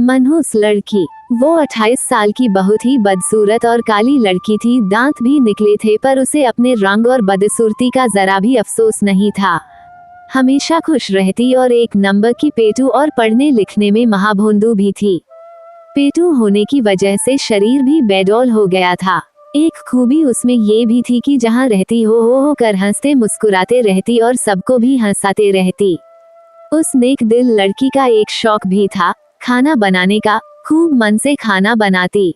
मनहूस लड़की। वो 28 साल की बहुत ही बदसूरत और काली लड़की थी। दांत भी निकले थे पर उसे अपने रंग और बदसूरती का जरा भी अफसोस नहीं था। हमेशा खुश रहती और एक नंबर की पेटू और पढ़ने लिखने में महाभोंदू भी थी। पेटू होने की वजह से शरीर भी बेडौल हो गया था। एक खूबी उसमें ये भी थी कि जहाँ रहती हो कर हंसते मुस्कुराते रहती और सबको भी हंसाते रहती। उस नेक दिल लड़की का एक शौक भी था, खाना बनाने का। खूब मन से खाना बनाती,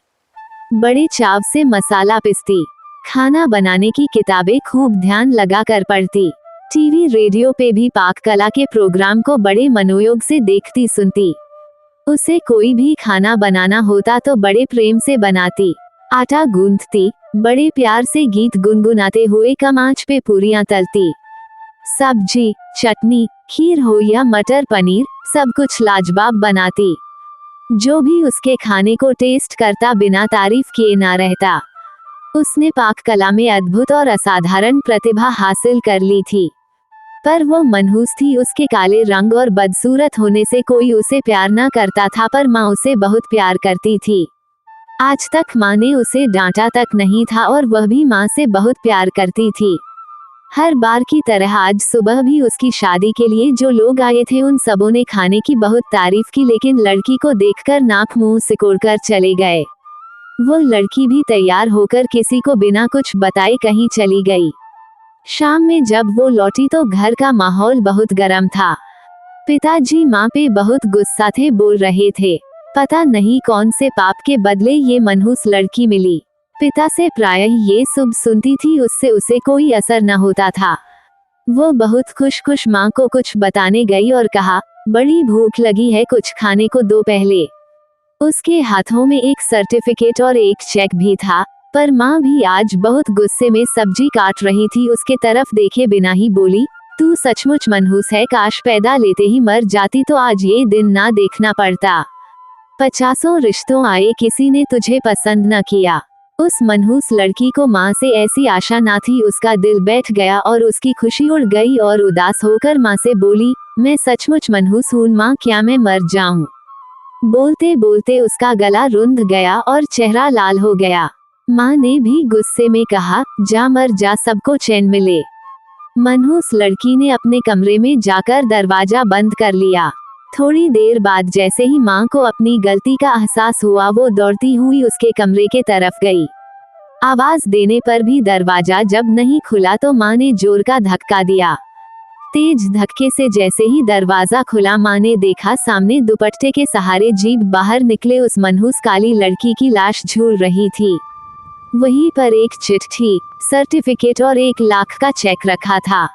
बड़े चाव से मसाला पिसती, खाना बनाने की किताबें खूब ध्यान लगा कर पढ़ती। टीवी रेडियो पे भी पाक कला के प्रोग्राम को बड़े मनोयोग से देखती सुनती। उसे कोई भी खाना बनाना होता तो बड़े प्रेम से बनाती। आटा गूंथती, बड़े प्यार से गीत गुनगुनाते हुए कम आंच पे पूरियां तलती। सब्जी, चटनी, खीर हो या मटर पनीर, सब कुछ लाजवाब बनाती। जो भी उसके खाने को टेस्ट करता बिना तारीफ किए ना रहता। उसने पाक कला में अद्भुत और असाधारण प्रतिभा हासिल कर ली थी। पर वो मनहूस थी। उसके काले रंग और बदसूरत होने से कोई उसे प्यार ना करता था, पर माँ उसे बहुत प्यार करती थी। आज तक माँ ने उसे डांटा तक नहीं था और वह भी माँ से बहुत प्यार करती थी। हर बार की तरह आज सुबह भी उसकी शादी के लिए जो लोग आए थे उन सबों ने खाने की बहुत तारीफ की, लेकिन लड़की को देखकर नाक मुंह सिकोड़कर चले गए। वो लड़की भी तैयार होकर किसी को बिना कुछ बताए कहीं चली गई। शाम में जब वो लौटी तो घर का माहौल बहुत गर्म था। पिताजी माँ पे बहुत गुस्सा थे, बोल रहे थे, पता नहीं कौन से पाप के बदले ये मनहूस लड़की मिली। पिता से प्रायः ये सब सुनती थी, उससे उसे कोई असर न होता था। वो बहुत खुश माँ को कुछ बताने गई और कहा, बड़ी भूख लगी है, कुछ खाने को दो पहले। उसके हाथों में एक सर्टिफिकेट और एक चेक भी था, पर माँ भी आज बहुत गुस्से में सब्जी काट रही थी। उसके तरफ देखे बिना ही बोली, तू सचमुच मनहूस है, काश पैदा लेते ही मर जाती तो आज ये दिन ना देखना पड़ता। 50 रिश्तों आए, किसी ने तुझे पसंद न किया। उस मनहूस लड़की को माँ से ऐसी आशा ना थी। उसका दिल बैठ गया और उसकी खुशी उड़ गई और उदास होकर माँ से बोली, मैं सचमुच मनहूस हूँ माँ, क्या मैं मर जाऊँ? बोलते बोलते उसका गला रुंध गया और चेहरा लाल हो गया। माँ ने भी गुस्से में कहा, जा मर जा, सबको चैन मिले। मनहूस लड़की ने अपने कमरे में जाकर दरवाजा बंद कर लिया। थोड़ी देर बाद जैसे ही माँ को अपनी गलती का एहसास हुआ, वो दौड़ती हुई उसके कमरे के तरफ गई। आवाज देने पर भी दरवाजा जब नहीं खुला तो माँ ने जोर का धक्का दिया। तेज धक्के से जैसे ही दरवाजा खुला, माँ ने देखा सामने दुपट्टे के सहारे जीभ बाहर निकले उस मनहूस काली लड़की की लाश झूल रही थी। वहीं पर एक चिट्ठी, सर्टिफिकेट और 1 लाख का चेक रखा था।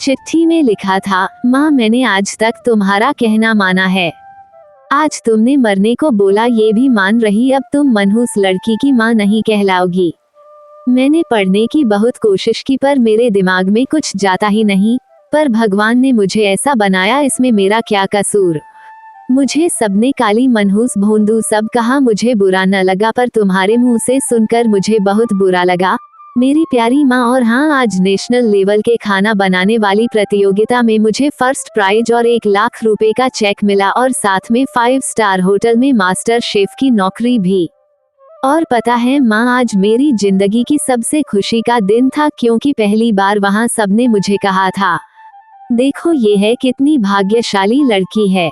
चिट्ठी में लिखा था, माँ मैंने आज तक तुम्हारा कहना माना है। आज तुमने मरने को बोला ये भी मान रही, अब तुम मनहूस लड़की की माँ नहीं कहलाओगी। मैंने पढ़ने की बहुत कोशिश की पर मेरे दिमाग में कुछ जाता ही नहीं, पर भगवान ने मुझे ऐसा बनाया, इसमें मेरा क्या कसूर। मुझे सबने काली मनहूस भोंदू सब कहा, मुझे बुरा न लगा, पर तुम्हारे मुंह से सुनकर मुझे बहुत बुरा लगा मेरी प्यारी माँ। और हाँ, आज नेशनल लेवल के खाना बनाने वाली प्रतियोगिता में मुझे फर्स्ट प्राइज और 1 लाख रुपए का चेक मिला और साथ में 5 स्टार होटल में मास्टर शेफ की नौकरी भी। और पता है माँ, आज मेरी जिंदगी की सबसे खुशी का दिन था, क्योंकि पहली बार वहाँ सबने मुझे कहा था, देखो ये है कितनी भाग्यशाली लड़की है।